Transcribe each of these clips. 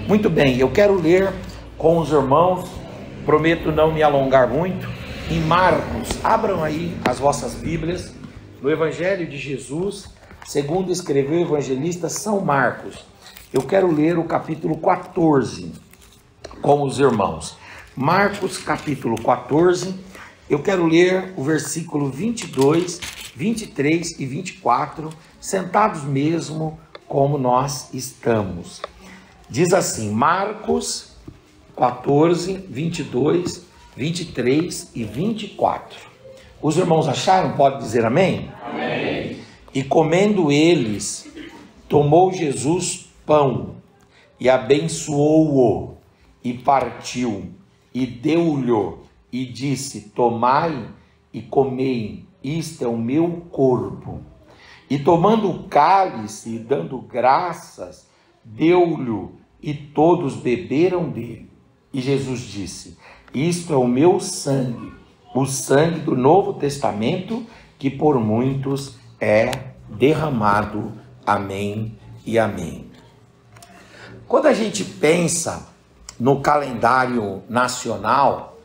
Muito bem, eu quero ler com os irmãos, prometo não me alongar muito, em Marcos. Abram aí as vossas Bíblias, no Evangelho de Jesus, segundo escreveu o evangelista São Marcos. Eu quero ler o capítulo 14 com os irmãos. Marcos, capítulo 14, eu quero ler o versículo 22, 23 e 24, sentados mesmo como nós estamos. Diz assim, Marcos 14, 22, 23 e 24. Os irmãos acharam? Pode dizer amém? Amém. E comendo eles, tomou Jesus pão e abençoou-o e partiu e deu-lhe e disse, tomai e comei, isto é o meu corpo. E tomando o cálice e dando graças, deu-lhe e todos beberam dele. E Jesus disse, isto é o meu sangue, o sangue do Novo Testamento, que por muitos é derramado. Amém e amém. Quando a gente pensa no calendário nacional,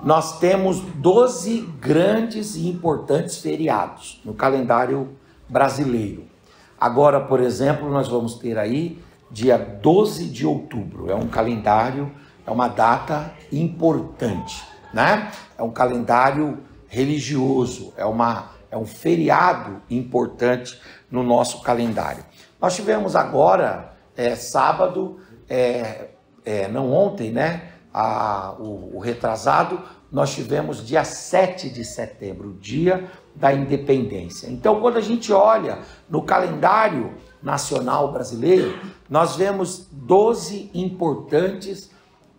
nós temos 12 grandes e importantes feriados no calendário brasileiro. Agora, por exemplo, nós vamos ter aí dia 12 de outubro, é um calendário, é uma data importante, né? É um calendário religioso, é um feriado importante no nosso calendário. Nós tivemos agora, sábado, não ontem, né? O retrasado, nós tivemos dia 7 de setembro, dia da independência. Então, quando a gente olha no calendário nacional brasileiro, nós vemos 12 importantes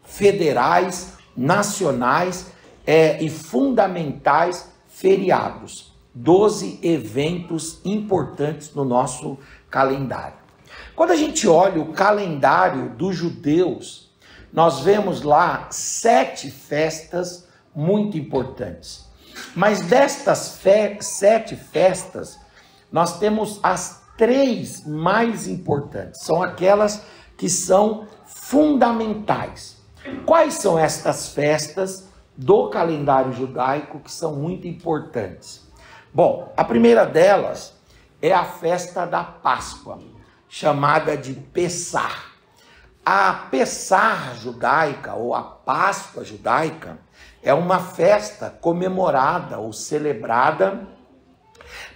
federais, nacionais e fundamentais feriados. 12 eventos importantes no nosso calendário. Quando a gente olha o calendário dos judeus, nós vemos lá 7 festas muito importantes. Mas destas 7 festas, nós temos as 3 mais importantes. São aquelas que são fundamentais. Quais são estas festas do calendário judaico que são muito importantes? Bom, a primeira delas é a festa da Páscoa, chamada de Pessah. A Pessah judaica, ou a Páscoa judaica, é uma festa comemorada ou celebrada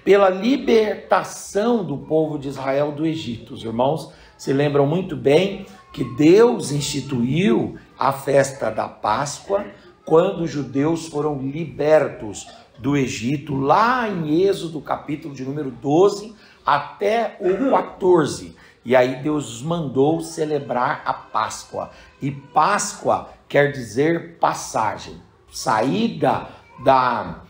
pela libertação do povo de Israel do Egito. Os irmãos se lembram muito bem que Deus instituiu a festa da Páscoa quando os judeus foram libertos do Egito, lá em Êxodo, capítulo de número 12 até o 14. E aí Deus os mandou celebrar a Páscoa. E Páscoa quer dizer passagem, saída da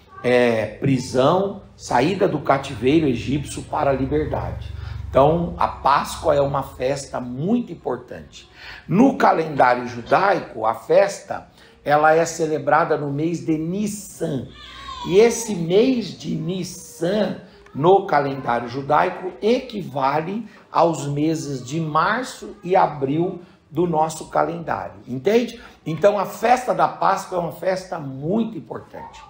prisão, saída do cativeiro egípcio para a liberdade. Então, a Páscoa é uma festa muito importante. No calendário judaico, a festa ela é celebrada no mês de Nissan. E esse mês de Nissan, no calendário judaico, equivale aos meses de março e abril do nosso calendário. Entende? Então, a festa da Páscoa é uma festa muito importante.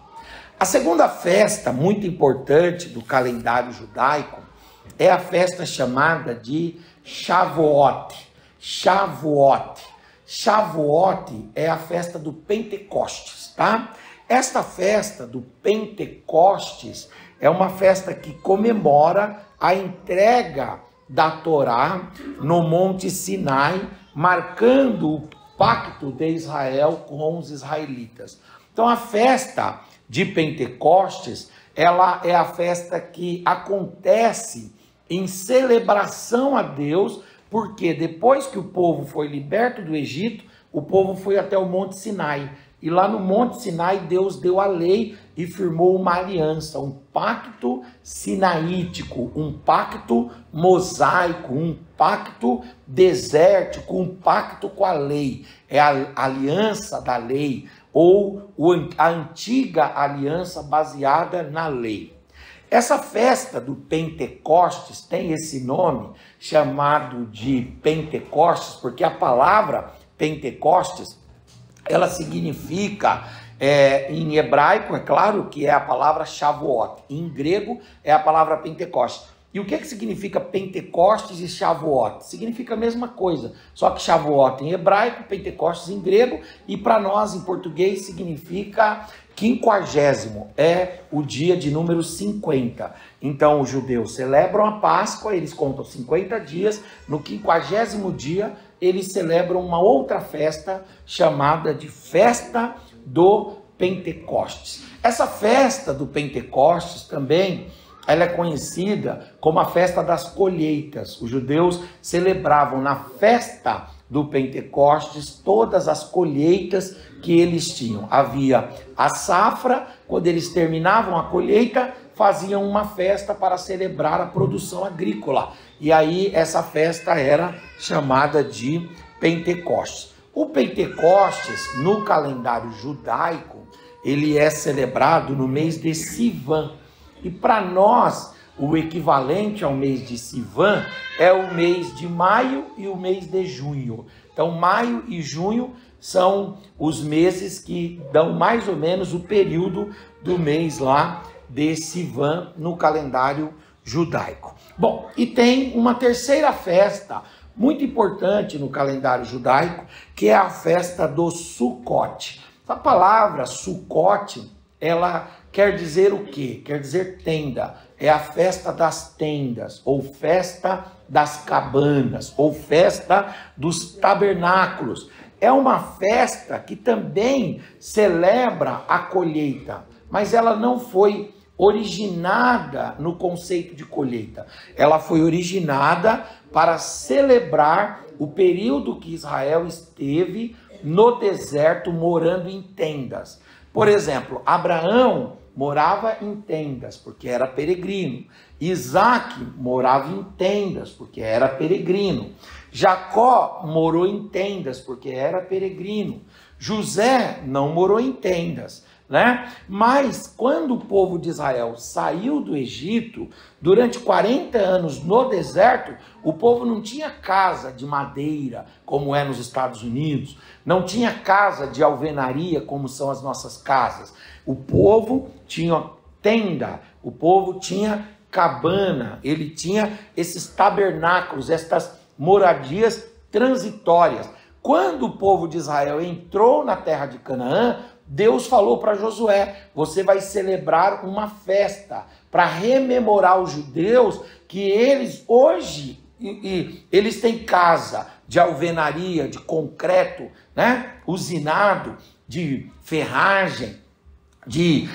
A segunda festa muito importante do calendário judaico é a festa chamada de Shavuot. Shavuot. Shavuot é a festa do Pentecostes, tá? Esta festa do Pentecostes é uma festa que comemora a entrega da Torá no Monte Sinai, marcando o pacto de Israel com os israelitas. Então a festa de Pentecostes, ela é a festa que acontece em celebração a Deus, porque depois que o povo foi liberto do Egito, o povo foi até o Monte Sinai. E lá no Monte Sinai, Deus deu a lei e firmou uma aliança, um pacto sinaítico, um pacto mosaico, um pacto desértico, um pacto com a lei. É a aliança da lei, ou a antiga aliança baseada na lei. Essa festa do Pentecostes tem esse nome chamado de Pentecostes, porque a palavra Pentecostes, ela significa, em hebraico, é claro, que é a palavra Shavuot, em grego é a palavra Pentecostes. E o que significa Pentecostes e Shavuot? Significa a mesma coisa, só que Shavuot em hebraico, Pentecostes em grego, e para nós em português significa 50º, é o dia de número 50. Então os judeus celebram a Páscoa, eles contam 50 dias, no 50º dia eles celebram uma outra festa chamada de Festa do Pentecostes. Essa festa do Pentecostes também, ela é conhecida como a festa das colheitas. Os judeus celebravam na festa do Pentecostes todas as colheitas que eles tinham. Havia a safra, quando eles terminavam a colheita, faziam uma festa para celebrar a produção agrícola. E aí essa festa era chamada de Pentecostes. O Pentecostes, no calendário judaico, ele é celebrado no mês de Sivan. E para nós, o equivalente ao mês de Sivan é o mês de maio e o mês de junho. Então, maio e junho são os meses que dão mais ou menos o período do mês lá de Sivan no calendário judaico. Bom, e tem uma terceira festa muito importante no calendário judaico, que é a festa do Sukkot. A palavra Sukkot, ela quer dizer o quê? Quer dizer tenda. É a festa das tendas, ou festa das cabanas, ou festa dos tabernáculos. É uma festa que também celebra a colheita, mas ela não foi originada no conceito de colheita. Ela foi originada para celebrar o período que Israel esteve no deserto morando em tendas. Por exemplo, Abraão morava em tendas, porque era peregrino. Isaac morava em tendas, porque era peregrino. Jacó morou em tendas, porque era peregrino. José não morou em tendas, né? Mas quando o povo de Israel saiu do Egito, durante 40 anos no deserto, o povo não tinha casa de madeira, como é nos Estados Unidos, não tinha casa de alvenaria, como são as nossas casas. O povo tinha tenda, o povo tinha cabana, ele tinha esses tabernáculos, estas moradias transitórias. Quando o povo de Israel entrou na terra de Canaã, Deus falou para Josué: você vai celebrar uma festa para rememorar os judeus que eles hoje eles têm casa de alvenaria, de concreto, né? Usinado, de ferragem, de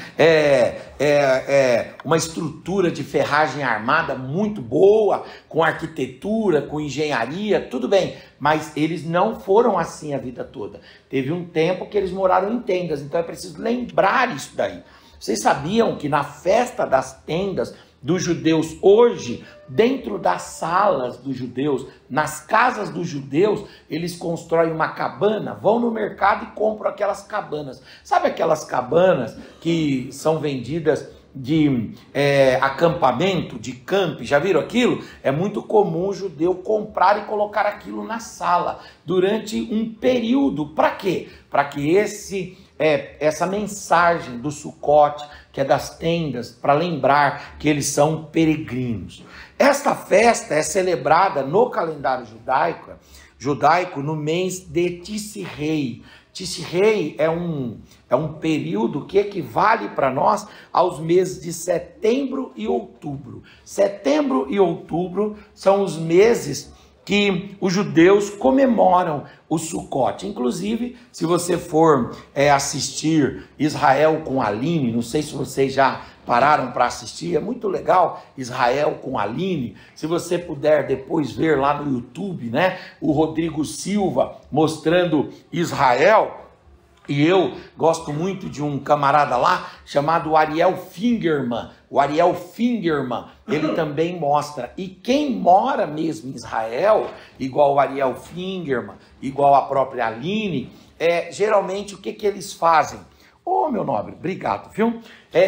uma estrutura de ferragem armada muito boa, com arquitetura, com engenharia, tudo bem, mas eles não foram assim a vida toda. Teve um tempo que eles moraram em tendas, então é preciso lembrar isso daí. Vocês sabiam que na festa das tendas dos judeus hoje, dentro das salas dos judeus, nas casas dos judeus, eles constroem uma cabana, vão no mercado e compram aquelas cabanas. Sabe aquelas cabanas que são vendidas de acampamento, de camp? Já viram aquilo? É muito comum o judeu comprar e colocar aquilo na sala durante um período. Para quê? Para que essa mensagem do Sukkot, que é das tendas, para lembrar que eles são peregrinos. Esta festa é celebrada no calendário judaico no mês de Tishrei. Tishrei é um período que equivale para nós aos meses de setembro e outubro. Setembro e outubro são os meses que os judeus comemoram o Sukkot. Inclusive, se você for assistir Israel com Aline, não sei se vocês já pararam para assistir, é muito legal, Israel com Aline. Se você puder depois ver lá no YouTube, né, o Rodrigo Silva mostrando Israel, E eu gosto muito de um camarada lá chamado Ariel Fingerman. O Ariel Fingerman, ele também mostra. E quem mora mesmo em Israel, igual o Ariel Fingerman, igual a própria Aline, geralmente o que eles fazem? Ô, meu nobre, obrigado, viu?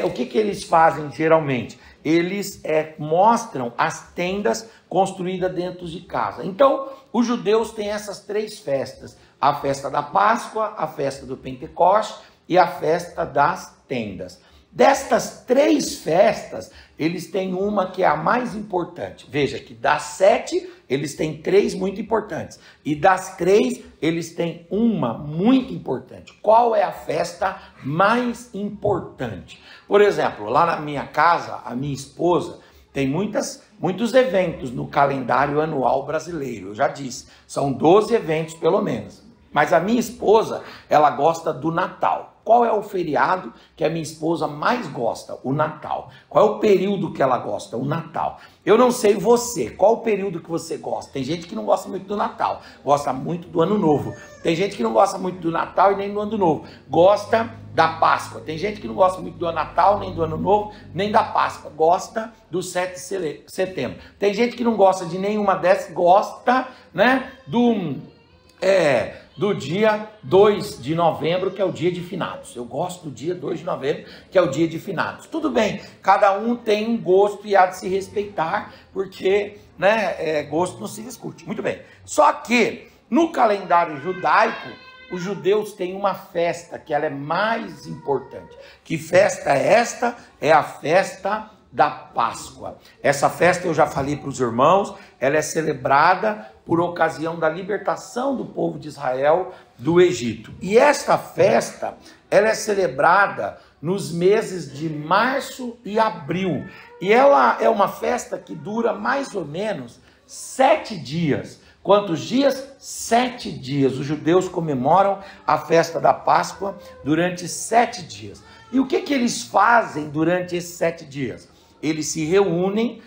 O que eles fazem geralmente? Eles mostram as tendas construídas dentro de casa. Então, os judeus têm essas 3 festas. A festa da Páscoa, a festa do Pentecoste e a festa das tendas. Destas 3 festas, eles têm uma que é a mais importante. Veja que das 7, eles têm 3 muito importantes. E das 3, eles têm uma muito importante. Qual é a festa mais importante? Por exemplo, lá na minha casa, a minha esposa tem muitos eventos no calendário anual brasileiro. Eu já disse, são 12 eventos pelo menos. Mas a minha esposa, ela gosta do Natal. Qual é o feriado que a minha esposa mais gosta? O Natal. Qual é o período que ela gosta? O Natal. Eu não sei você, qual o período que você gosta? Tem gente que não gosta muito do Natal, gosta muito do Ano Novo. Tem gente que não gosta muito do Natal e nem do Ano Novo, gosta da Páscoa. Tem gente que não gosta muito do Natal, nem do Ano Novo, nem da Páscoa, gosta do 7 de setembro. Tem gente que não gosta de nenhuma dessas, gosta, né, do dia 2 de novembro, que é o dia de finados. Eu gosto do dia 2 de novembro, que é o dia de finados. Tudo bem, cada um tem um gosto e há de se respeitar, porque, né, gosto não se discute. Muito bem. Só que, no calendário judaico, os judeus têm uma festa que ela é mais importante. Que festa é esta? É a festa da Páscoa. Essa festa eu já falei para os irmãos, ela é celebrada por ocasião da libertação do povo de Israel do Egito. E esta festa, ela é celebrada nos meses de março e abril. E ela é uma festa que dura mais ou menos 7 dias. Quantos dias? 7 dias. Os judeus comemoram a festa da Páscoa durante 7 dias. E o que eles fazem durante esses 7 dias? Eles se reúnem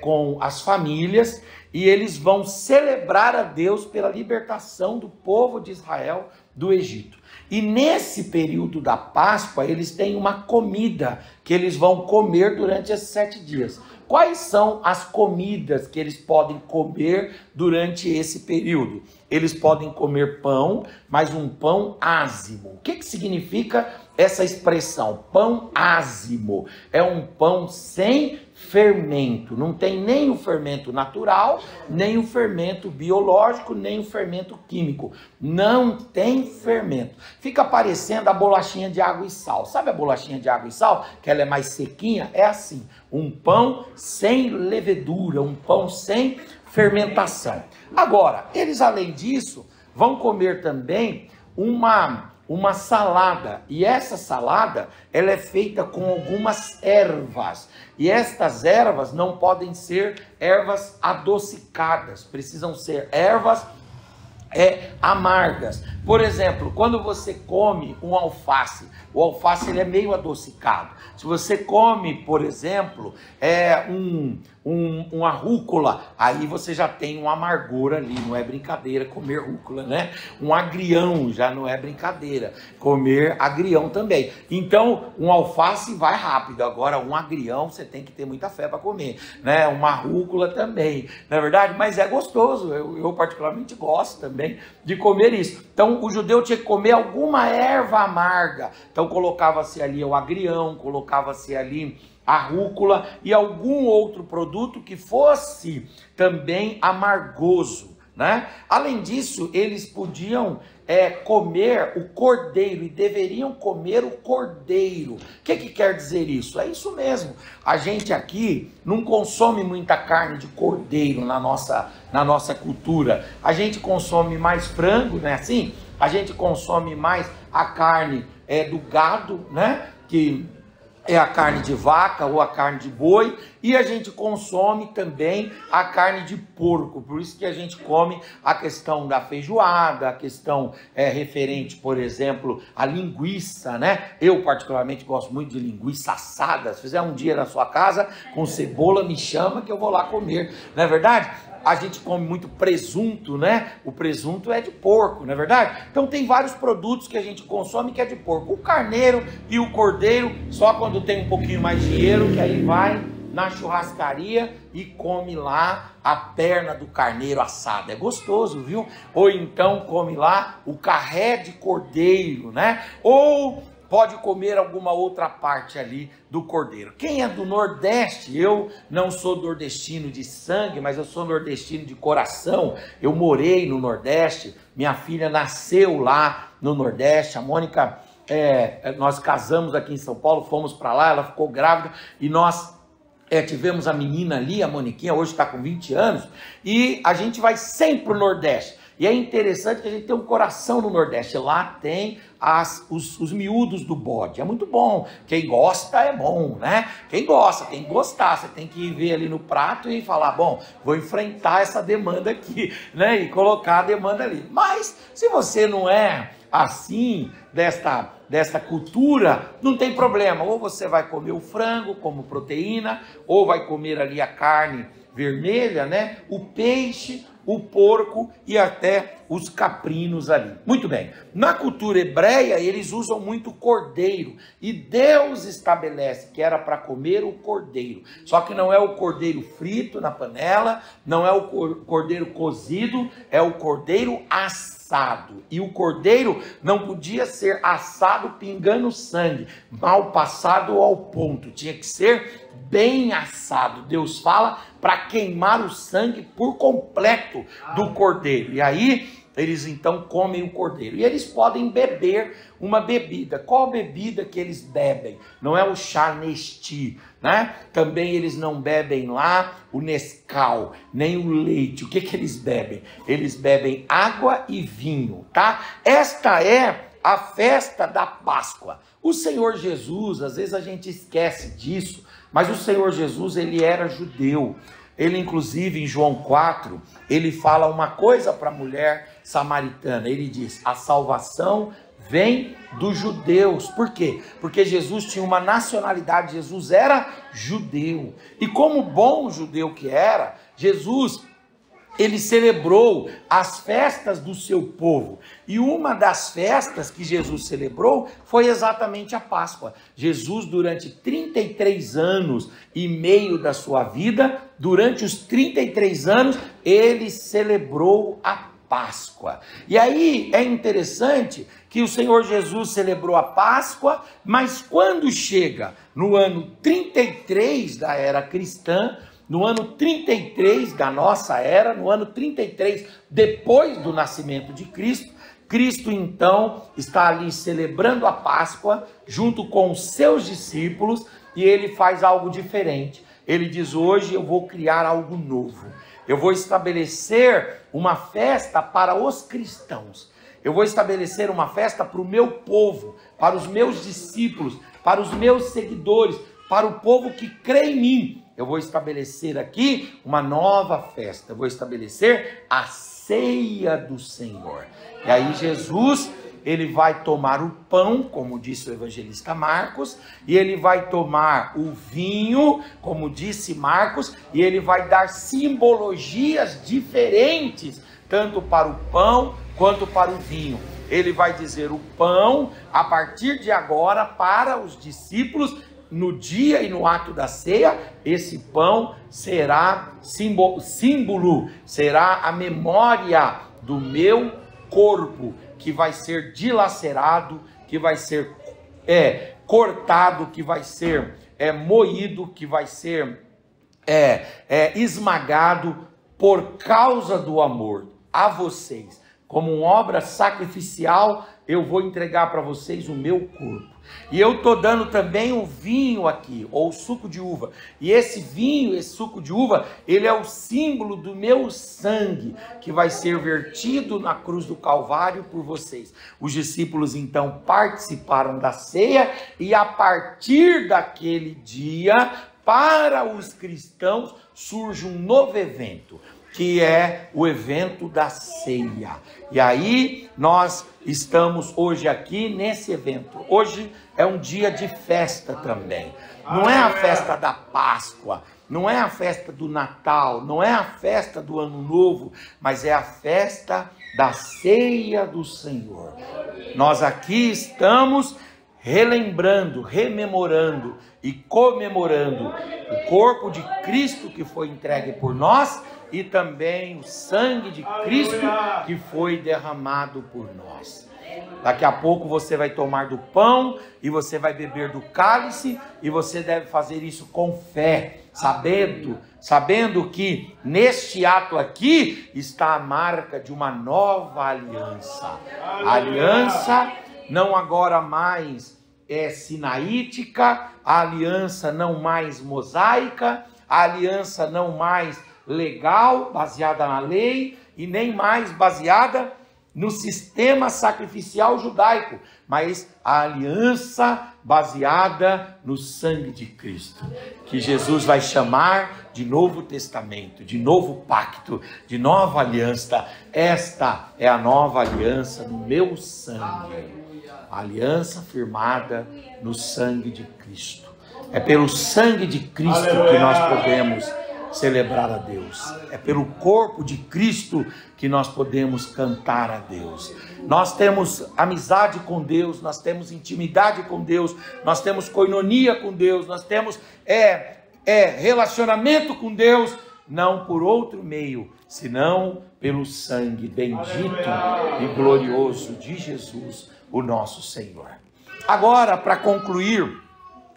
com as famílias e eles vão celebrar a Deus pela libertação do povo de Israel do Egito. E nesse período da Páscoa, eles têm uma comida que eles vão comer durante esses 7 dias. Quais são as comidas que eles podem comer durante esse período? Eles podem comer pão, mas um pão ázimo. O que significa essa expressão? Pão ázimo. É um pão sem fermento. Não tem nem o fermento natural, nem o fermento biológico, nem o fermento químico. Não tem fermento. Fica parecendo a bolachinha de água e sal. Sabe a bolachinha de água e sal? Que ela é mais sequinha? É assim. Um pão sem levedura, um pão sem fermentação. Agora, eles além disso, vão comer também uma salada, e essa salada, ela é feita com algumas ervas, e estas ervas não podem ser ervas adocicadas, precisam ser ervas amargas. Por exemplo, quando você come um alface, o alface ele é meio adocicado. Se você come, por exemplo, uma rúcula, aí você já tem uma amargura ali, não é brincadeira comer rúcula, né? Um agrião já não é brincadeira, comer agrião também. Então, um alface vai rápido, agora um agrião você tem que ter muita fé para comer, né? Uma rúcula também, não é verdade? Mas é gostoso, eu particularmente gosto também de comer isso. Então, o judeu tinha que comer alguma erva amarga, então colocava-se ali o agrião, colocava-se ali a rúcula e algum outro produto que fosse também amargoso, né? Além disso, eles podiam comer o cordeiro e deveriam comer o cordeiro. O que quer dizer isso? É isso mesmo. A gente aqui não consome muita carne de cordeiro na nossa cultura. A gente consome mais frango, né? Assim, a gente consome mais a carne do gado, né? Que é a carne de vaca ou a carne de boi, e a gente consome também a carne de porco, por isso que a gente come a questão da feijoada, a questão referente, por exemplo, à linguiça, né? Eu particularmente gosto muito de linguiça assada. Se fizer um dia na sua casa com cebola, me chama que eu vou lá comer, não é verdade? a gente come muito presunto, né? O presunto é de porco, não é verdade? Então tem vários produtos que a gente consome que é de porco. O carneiro e o cordeiro, só quando tem um pouquinho mais de dinheiro, que aí vai na churrascaria e come lá a perna do carneiro assada. É gostoso, viu? Ou então come lá o carré de cordeiro, né? Ou pode comer alguma outra parte ali do cordeiro. Quem é do Nordeste, eu não sou nordestino de sangue, mas eu sou nordestino de coração. Eu morei no Nordeste, minha filha nasceu lá no Nordeste, a Mônica, nós casamos aqui em São Paulo, fomos para lá, ela ficou grávida e nós tivemos a menina ali, a Moniquinha, hoje está com 20 anos, e a gente vai sempre para o Nordeste. E é interessante que a gente tem um coração no Nordeste. Lá tem os miúdos do bode. É muito bom. Quem gosta é bom, né? Quem gosta tem que gostar. Você tem que ver ali no prato e falar, bom, vou enfrentar essa demanda aqui, né? E colocar a demanda ali. Mas se você não é assim, desta cultura, não tem problema. Ou você vai comer o frango como proteína, ou vai comer ali a carne vermelha, né? O peixe, o porco e até os caprinos ali. Muito bem. Na cultura hebreia, eles usam muito cordeiro. E Deus estabelece que era para comer o cordeiro. Só que não é o cordeiro frito na panela, não é o cordeiro cozido, é o cordeiro assado. E o cordeiro não podia ser assado pingando sangue, mal passado ao ponto. Tinha que ser bem assado. Deus fala para queimar o sangue por completo do cordeiro. E aí eles então comem o cordeiro. E eles podem beber uma bebida. Qual bebida que eles bebem? Não é o chá Nesti, né? Também eles não bebem lá o Nescau, nem o leite. O que eles bebem? Eles bebem água e vinho, tá? Esta é a festa da Páscoa. O Senhor Jesus, às vezes a gente esquece disso, mas o Senhor Jesus, ele era judeu. Ele, inclusive, em João 4, ele fala uma coisa para a mulher samaritana. Ele diz, a salvação vem dos judeus. Por quê? Porque Jesus tinha uma nacionalidade, Jesus era judeu. E como bom judeu que era, Jesus, ele celebrou as festas do seu povo. E uma das festas que Jesus celebrou foi exatamente a Páscoa. Jesus, durante 33 anos e meio da sua vida, durante os 33 anos, ele celebrou a Páscoa. E aí é interessante que o Senhor Jesus celebrou a Páscoa, mas quando chega no ano 33 da era cristã, no ano 33 da nossa era, no ano 33 depois do nascimento de Cristo, Cristo então está ali celebrando a Páscoa junto com os seus discípulos e ele faz algo diferente. Ele diz, hoje eu vou criar algo novo. Eu vou estabelecer uma festa para os cristãos. Eu vou estabelecer uma festa para o meu povo, para os meus discípulos, para os meus seguidores, para o povo que crê em mim. Eu vou estabelecer aqui uma nova festa. Eu vou estabelecer a ceia do Senhor. E aí Jesus, ele vai tomar o pão, como disse o evangelista Marcos, e ele vai tomar o vinho, como disse Marcos, e ele vai dar simbologias diferentes, tanto para o pão quanto para o vinho. Ele vai dizer o pão, a partir de agora, para os discípulos, no dia e no ato da ceia, esse pão será símbolo, será a memória do meu corpo, que vai ser dilacerado, que vai ser cortado, que vai ser moído, que vai ser esmagado por causa do amor a vocês. Como uma obra sacrificial, eu vou entregar para vocês o meu corpo. E eu estou dando também o vinho aqui, ou o suco de uva. E esse vinho, esse suco de uva, ele é o símbolo do meu sangue, que vai ser vertido na cruz do Calvário por vocês. Os discípulos então participaram da ceia, e a partir daquele dia, para os cristãos, surge um novo evento, que é o evento da ceia. E aí nós estamos hoje aqui nesse evento. Hoje é um dia de festa também. Não é a festa da Páscoa, não é a festa do Natal, não é a festa do Ano Novo, mas é a festa da ceia do Senhor. Nós aqui estamos relembrando, rememorando e comemorando o corpo de Cristo que foi entregue por nós e também o sangue de Cristo que foi derramado por nós. Daqui a pouco você vai tomar do pão e você vai beber do cálice, e você deve fazer isso com fé, sabendo que neste ato aqui está a marca de uma nova aliança. A aliança não agora mais é sinaítica, a aliança não mais mosaica, a aliança não mais legal, baseada na lei, e nem mais baseada no sistema sacrificial judaico, mas a aliança baseada no sangue de Cristo, que Jesus vai chamar de Novo Testamento, de novo pacto, de nova aliança. Esta é a nova aliança no meu sangue, a aliança firmada no sangue de Cristo. É pelo sangue de Cristo que nós podemos celebrar a Deus. É pelo corpo de Cristo que nós podemos cantar a Deus. Nós temos amizade com Deus, nós temos intimidade com Deus, nós temos koinonia com Deus, nós temos relacionamento com Deus, não por outro meio, senão pelo sangue bendito e glorioso de Jesus, o nosso Senhor. Agora, para concluir,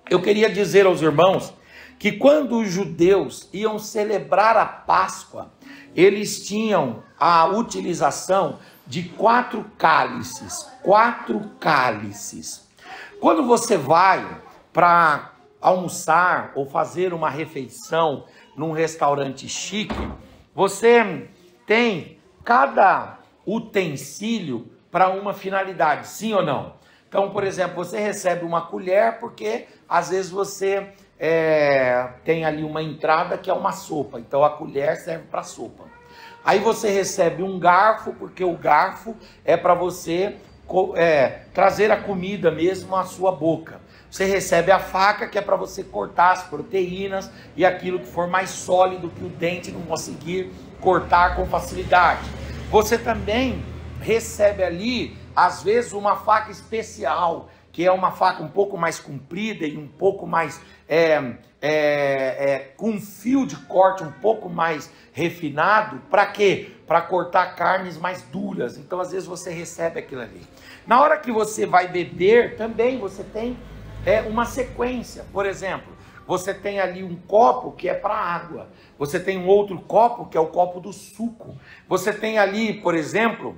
eu queria dizer aos irmãos que quando os judeus iam celebrar a Páscoa, eles tinham a utilização de 4 cálices. 4 cálices. Quando você vai para almoçar ou fazer uma refeição num restaurante chique, você tem cada utensílio para uma finalidade, sim ou não? Então, por exemplo, você recebe uma colher porque às vezes você tem ali uma entrada que é uma sopa, então a colher serve para sopa. Aí você recebe um garfo, porque o garfo é para você trazer a comida mesmo à sua boca. Você recebe a faca, que é para você cortar as proteínas e aquilo que for mais sólido que o dente não conseguir cortar com facilidade. Você também recebe ali, às vezes, uma faca especial, que é uma faca um pouco mais comprida e um pouco mais com um fio de corte um pouco mais refinado. Para quê? Para cortar carnes mais duras. Então, às vezes, você recebe aquilo ali. Na hora que você vai beber, também você tem uma sequência. Por exemplo, você tem ali um copo que é para água. Você tem um outro copo que é o copo do suco. Você tem ali, por exemplo,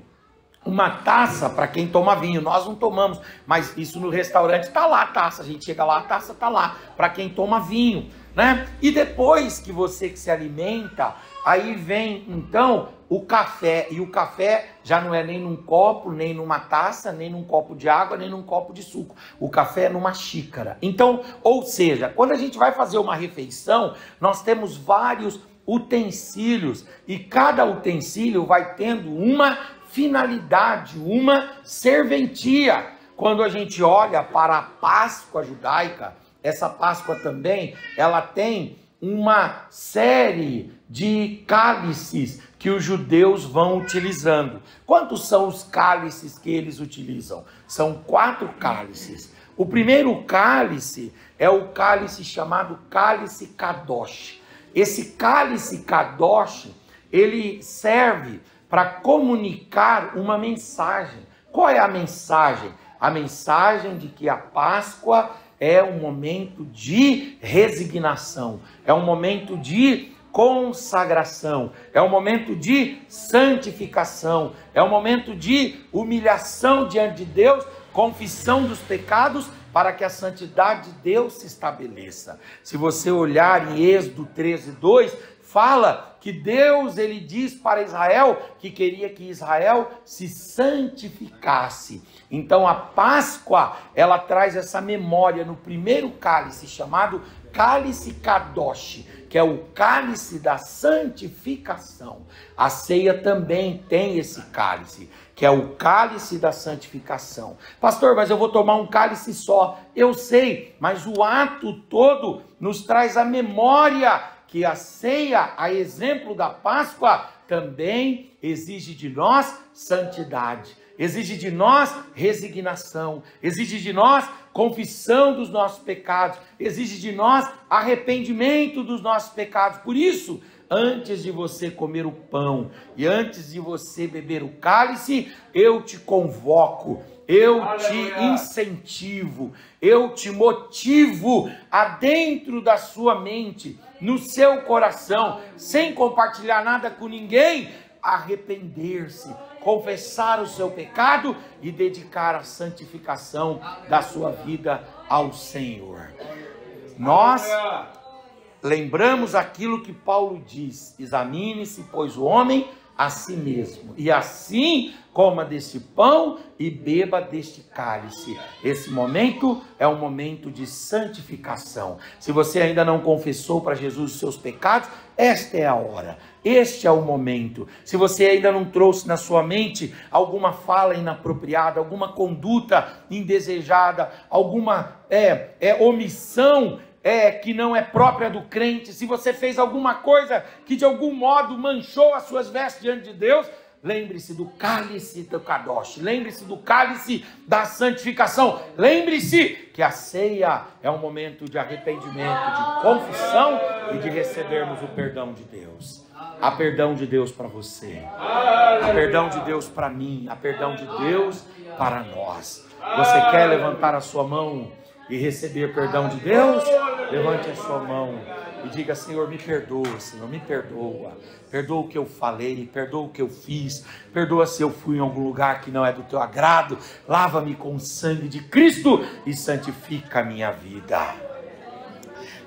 uma taça para quem toma vinho. Nós não tomamos, mas isso no restaurante está lá a taça. A gente chega lá, a taça está lá para quem toma vinho, né? E depois que você se alimenta, aí vem então o café. E o café já não é nem num copo, nem numa taça, nem num copo de água, nem num copo de suco. O café é numa xícara. Então, ou seja, quando a gente vai fazer uma refeição, nós temos vários utensílios e cada utensílio vai tendo uma finalidade, uma serventia. Quando a gente olha para a Páscoa judaica, essa Páscoa também, ela tem uma série de cálices que os judeus vão utilizando. Quantos são os cálices que eles utilizam? São 4 cálices. O primeiro cálice é o cálice chamado cálice Kadosh. Esse cálice Kadosh, ele serve para comunicar uma mensagem. Qual é a mensagem? A mensagem de que a Páscoa é um momento de resignação, é um momento de consagração, é um momento de santificação, é um momento de humilhação diante de Deus, confissão dos pecados, para que a santidade de Deus se estabeleça. Se você olhar em Êxodo 13:2, fala que Deus, ele diz para Israel que queria que Israel se santificasse. Então a Páscoa, ela traz essa memória no primeiro cálice, chamado cálice Kadosh, que é o cálice da santificação. A ceia também tem esse cálice, que é o cálice da santificação. Pastor, mas eu vou tomar um cálice só. Eu sei, mas o ato todo nos traz a memória que a ceia, a exemplo da Páscoa, também exige de nós santidade, exige de nós resignação, exige de nós confissão dos nossos pecados, exige de nós arrependimento dos nossos pecados. Por isso, antes de você comer o pão e antes de você beber o cálice, eu te convoco, eu te incentivo, eu te motivo a dentro da sua mente, no seu coração, sem compartilhar nada com ninguém, arrepender-se, confessar o seu pecado e dedicar a santificação da sua vida ao Senhor. Nós lembramos aquilo que Paulo diz: examine-se, pois, o homem a si mesmo, e assim coma deste pão e beba deste cálice. Esse momento é um momento de santificação. Se você ainda não confessou para Jesus os seus pecados, esta é a hora, este é o momento. Se você ainda não trouxe na sua mente alguma fala inapropriada, alguma conduta indesejada, alguma omissão que não é própria do crente, se você fez alguma coisa que de algum modo manchou as suas vestes diante de Deus, lembre-se do cálice do Kadosh, lembre-se do cálice da santificação, lembre-se que a ceia é um momento de arrependimento, de confissão e de recebermos o perdão de Deus. Há perdão de Deus para você, há perdão de Deus para mim, há perdão de Deus para nós. Você quer levantar a sua mão e receber perdão de Deus? Levante a sua mão e diga: Senhor, me perdoa, Senhor, me perdoa. Perdoa o que eu falei, perdoa o que eu fiz, perdoa se eu fui em algum lugar que não é do teu agrado. Lava-me com o sangue de Cristo e santifica a minha vida.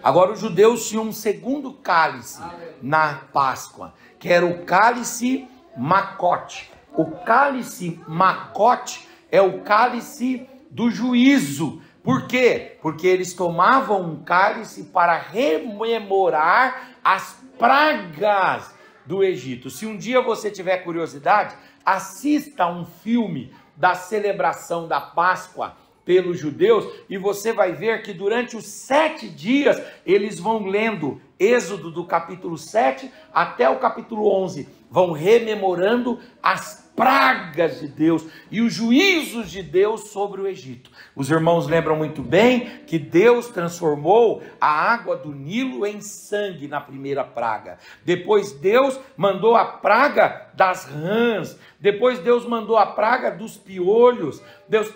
Agora, os judeus tinham um segundo cálice na Páscoa, que era o cálice macote. O cálice macote é o cálice do juízo. Por quê? Porque eles tomavam um cálice para rememorar as pragas do Egito. Se um dia você tiver curiosidade, assista a um filme da celebração da Páscoa pelos judeus e você vai ver que durante os 7 dias eles vão lendo Êxodo do capítulo 7 até o capítulo 11, vão rememorando as pragas de Deus e os juízos de Deus sobre o Egito. Os irmãos lembram muito bem que Deus transformou a água do Nilo em sangue na primeira praga. Depois Deus mandou a praga das rãs. Depois Deus mandou a praga dos piolhos.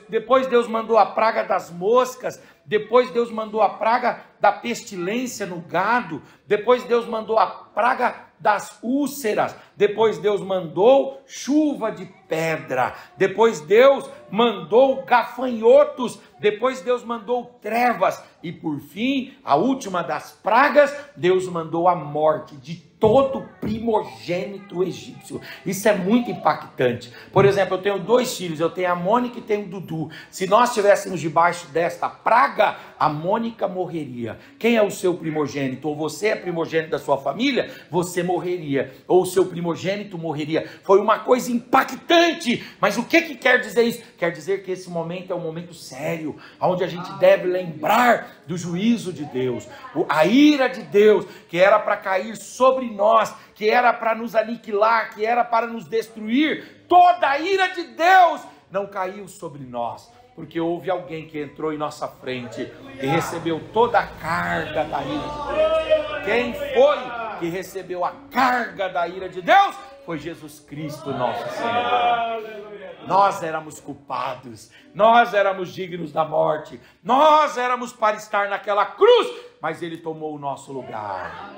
Depois Deus mandou a praga das moscas. Depois Deus mandou a praga da pestilência no gado. Depois Deus mandou a praga das úlceras. Depois Deus mandou chuva de pedra. Depois Deus mandou gafanhotos. Depois Deus mandou trevas. E por fim, a última das pragas, Deus mandou a morte de todo primogênito egípcio. Isso é muito impactante. Por exemplo, eu tenho 2 filhos, eu tenho a Mônica e tenho o Dudu. Se nós estivéssemos debaixo desta praga, a Mônica morreria. Quem é o seu primogênito? Ou você é primogênito da sua família, você morreria. Ou o seu primogênito morreria. Foi uma coisa impactante. Mas o que quer dizer isso? Quer dizer que esse momento é um momento sério, onde a gente deve lembrar do juízo de Deus, a ira de Deus, que era para cair sobre nós, que era para nos aniquilar, que era para nos destruir. Toda a ira de Deus não caiu sobre nós, porque houve alguém que entrou em nossa frente e recebeu toda a carga da ira de Deus. Quem foi que recebeu a carga da ira de Deus? Foi Jesus Cristo, nosso Senhor. Nós éramos culpados, nós éramos dignos da morte, nós éramos para estar naquela cruz, mas Ele tomou o nosso lugar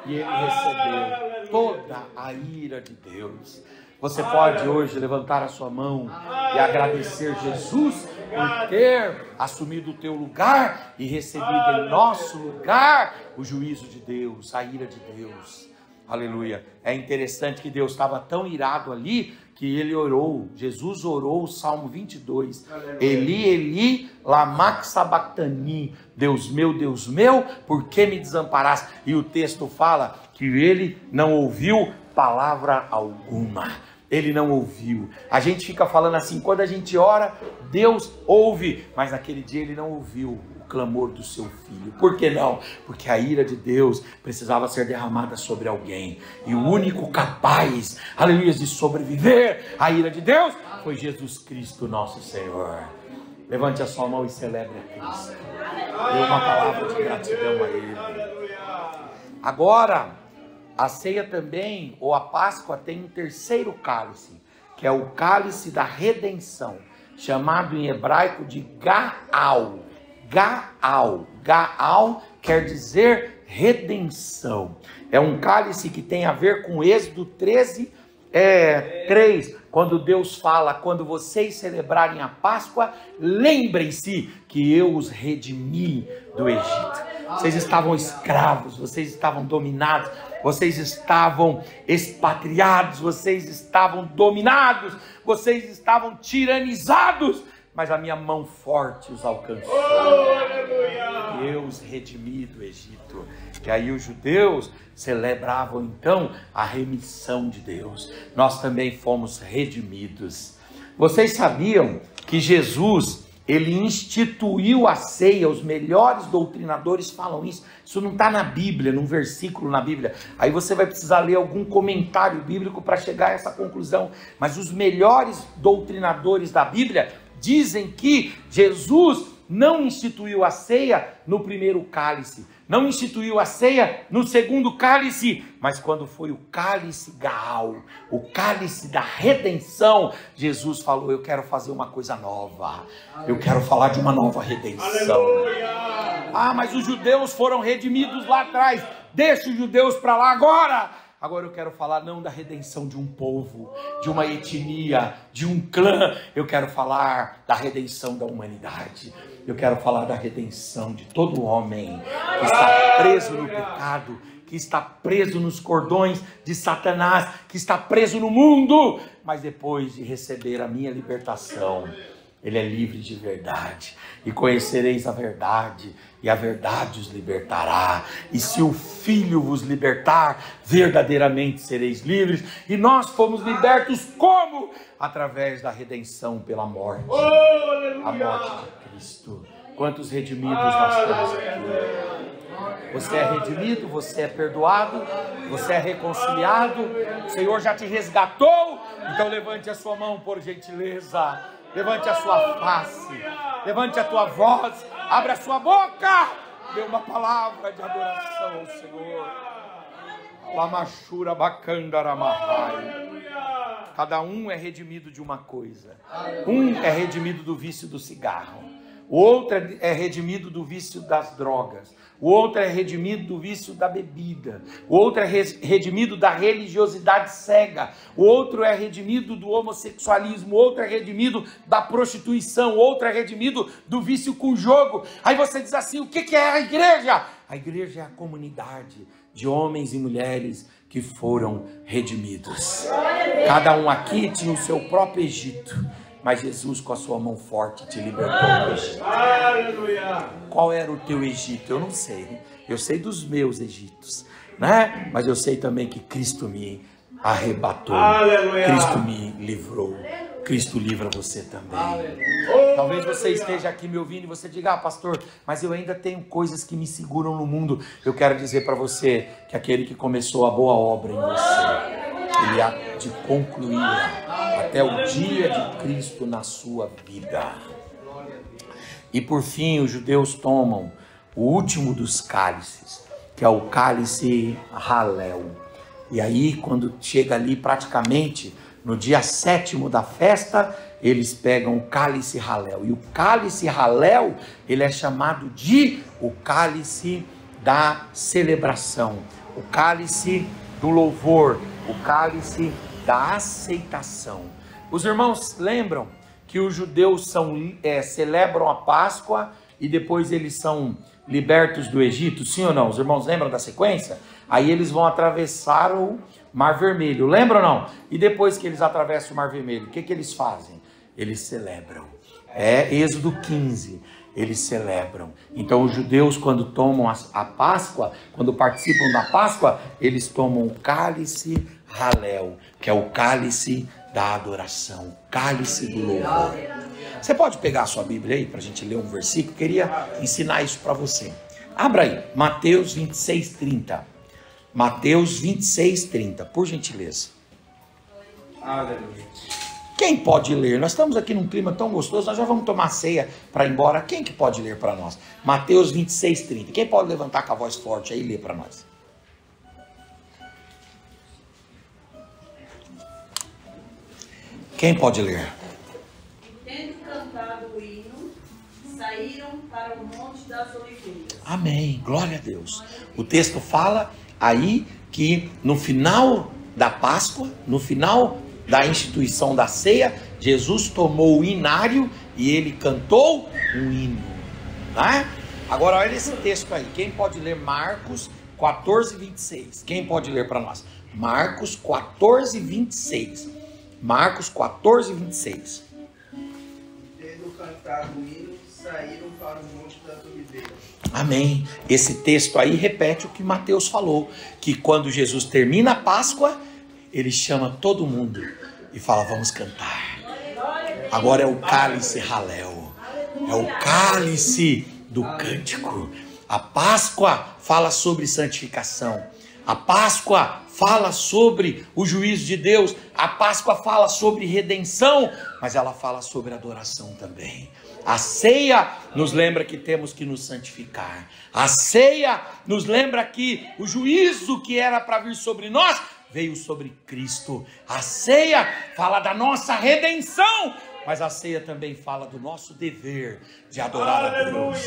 e Ele recebeu toda a ira de Deus. Você pode hoje levantar a sua mão e agradecer Jesus por ter assumido o teu lugar e recebido em nosso lugar o juízo de Deus, a ira de Deus. Aleluia. É interessante que Deus estava tão irado ali que ele orou, Jesus orou o Salmo 22. Aleluia. Eli, Eli, lama sabachthani. Deus meu, por que me desamparaste? E o texto fala que ele não ouviu palavra alguma. Ele não ouviu. A gente fica falando assim, quando a gente ora, Deus ouve, mas naquele dia ele não ouviu o clamor do seu filho. Por que não? Porque a ira de Deus precisava ser derramada sobre alguém. E o único capaz, aleluia, de sobreviver à ira de Deus foi Jesus Cristo, nosso Senhor. Levante a sua mão e celebre a Cristo. Dê uma palavra de gratidão a Ele. Agora, a ceia também, ou a Páscoa, tem um terceiro cálice, que é o cálice da redenção, chamado em hebraico de Gaal. Gaal. Gaal quer dizer redenção. É um cálice que tem a ver com Êxodo 13, 3, quando Deus fala: quando vocês celebrarem a Páscoa, lembrem-se que eu os redimi do Egito. Vocês estavam escravos, vocês estavam dominados, vocês estavam expatriados, vocês estavam dominados, vocês estavam tiranizados, mas a minha mão forte os alcançou. Eu os redimi do Egito. E aí os judeus celebravam então a remissão de Deus. Nós também fomos redimidos. Vocês sabiam que Jesus, ele instituiu a ceia? Os melhores doutrinadores falam isso. Isso não está na Bíblia, num versículo na Bíblia. Aí você vai precisar ler algum comentário bíblico para chegar a essa conclusão. Mas os melhores doutrinadores da Bíblia dizem que Jesus não instituiu a ceia no primeiro cálice, não instituiu a ceia no segundo cálice, mas quando foi o cálice Gaal, o cálice da redenção, Jesus falou: eu quero fazer uma coisa nova, eu quero falar de uma nova redenção. Ah, mas os judeus foram redimidos lá atrás, deixa os judeus para lá agora. Agora eu quero falar não da redenção de um povo, de uma etnia, de um clã. Eu quero falar da redenção da humanidade. Eu quero falar da redenção de todo homem que está preso no pecado, que está preso nos cordões de Satanás, que está preso no mundo, mas depois de receber a minha libertação, ele é livre de verdade. E conhecereis a verdade, e a verdade os libertará. E se o Filho vos libertar, verdadeiramente sereis livres. E nós fomos libertos como? Através da redenção pela morte. A morte de Cristo. Quantos redimidos nós temos aqui? Você é redimido, você é perdoado, você é reconciliado. O Senhor já te resgatou. Então levante a sua mão, por gentileza. Levante a sua face, levante a tua voz, abra a sua boca, dê uma palavra de adoração ao Senhor. Lamachura bacandaramahai. Cada um é redimido de uma coisa. Um é redimido do vício do cigarro. O outro é redimido do vício das drogas. O outro é redimido do vício da bebida. O outro é redimido da religiosidade cega. O outro é redimido do homossexualismo. O outro é redimido da prostituição. O outro é redimido do vício com jogo. Aí você diz assim: o que é a igreja? A igreja é a comunidade de homens e mulheres que foram redimidos. Cada um aqui tinha o seu próprio Egito, mas Jesus, com a sua mão forte, te libertou do Egito. Aleluia! Qual era o teu Egito? Eu não sei. Eu sei dos meus Egitos, né? Mas eu sei também que Cristo me arrebatou. Aleluia! Cristo me livrou. Cristo livra você também. Aleluia! Talvez você esteja aqui me ouvindo e você diga: ah, pastor, mas eu ainda tenho coisas que me seguram no mundo. Eu quero dizer para você que aquele que começou a boa obra em você, ele há de concluí-la até o dia de Cristo na sua vida. E por fim, os judeus tomam o último dos cálices, que é o cálice Halel. E aí, quando chega ali praticamente no dia 7º da festa, eles pegam o cálice Halel. E o cálice Halel, ele é chamado de o cálice da celebração, o cálice do louvor, o cálice da aceitação. Os irmãos lembram que os judeus celebram a Páscoa e depois eles são libertos do Egito? Sim ou não? Os irmãos lembram da sequência? Aí eles vão atravessar o Mar Vermelho, lembram ou não? E depois que eles atravessam o Mar Vermelho, o que eles fazem? Eles celebram. É Êxodo 15. Eles celebram. Então os judeus, quando tomam a Páscoa, quando participam da Páscoa, eles tomam o cálice Halel, que é o cálice da adoração, cálice do louvor. Você pode pegar a sua Bíblia aí para a gente ler um versículo? Eu queria ensinar isso para você. Abra aí, Mateus 26:30. Mateus 26:30, por gentileza. Aleluia. Quem pode ler? Nós estamos aqui num clima tão gostoso, nós já vamos tomar ceia para ir embora. Quem que pode ler para nós? Mateus 26:30. Quem pode levantar com a voz forte aí e ler para nós? Quem pode ler? Tendo cantado o hino, saíram para o Monte das Oliveiras. Amém, glória a Deus. O texto fala aí que no final da Páscoa, no final da instituição da ceia, Jesus tomou o inário e ele cantou um hino, né? Agora olha esse texto aí, quem pode ler Marcos 14:26? Quem pode ler para nós? Marcos 14:26. Marcos 14:26. Tendo cantado o hino, saíram para o Monte das Oliveiras. Amém. Esse texto aí repete o que Mateus falou, que quando Jesus termina a Páscoa, ele chama todo mundo e fala, vamos cantar. Agora é o cálice Halel, é o cálice do cântico. A Páscoa fala sobre santificação. A Páscoa fala sobre o juízo de Deus. A Páscoa fala sobre redenção, mas ela fala sobre adoração também. A ceia nos lembra que temos que nos santificar. A ceia nos lembra que o juízo que era para vir sobre nós veio sobre Cristo. A ceia fala da nossa redenção, mas a ceia também fala do nosso dever de adorar a Deus,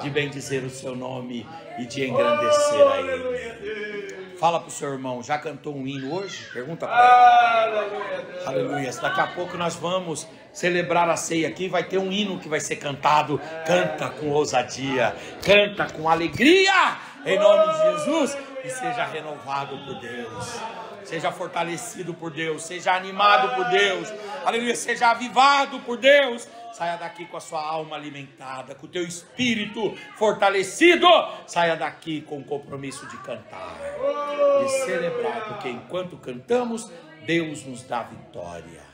de bendizer o seu nome e de engrandecer a Ele. Fala para o seu irmão, já cantou um hino hoje? Pergunta para ele. Aleluia. Daqui a pouco nós vamos celebrar a ceia aqui, vai ter um hino que vai ser cantado. Canta com ousadia, canta com alegria, em nome de Jesus, e seja renovado por Deus. Seja fortalecido por Deus, seja animado por Deus, aleluia, seja avivado por Deus. Saia daqui com a sua alma alimentada, com o teu espírito fortalecido. Saia daqui com o compromisso de cantar, de celebrar, porque enquanto cantamos, Deus nos dá vitória.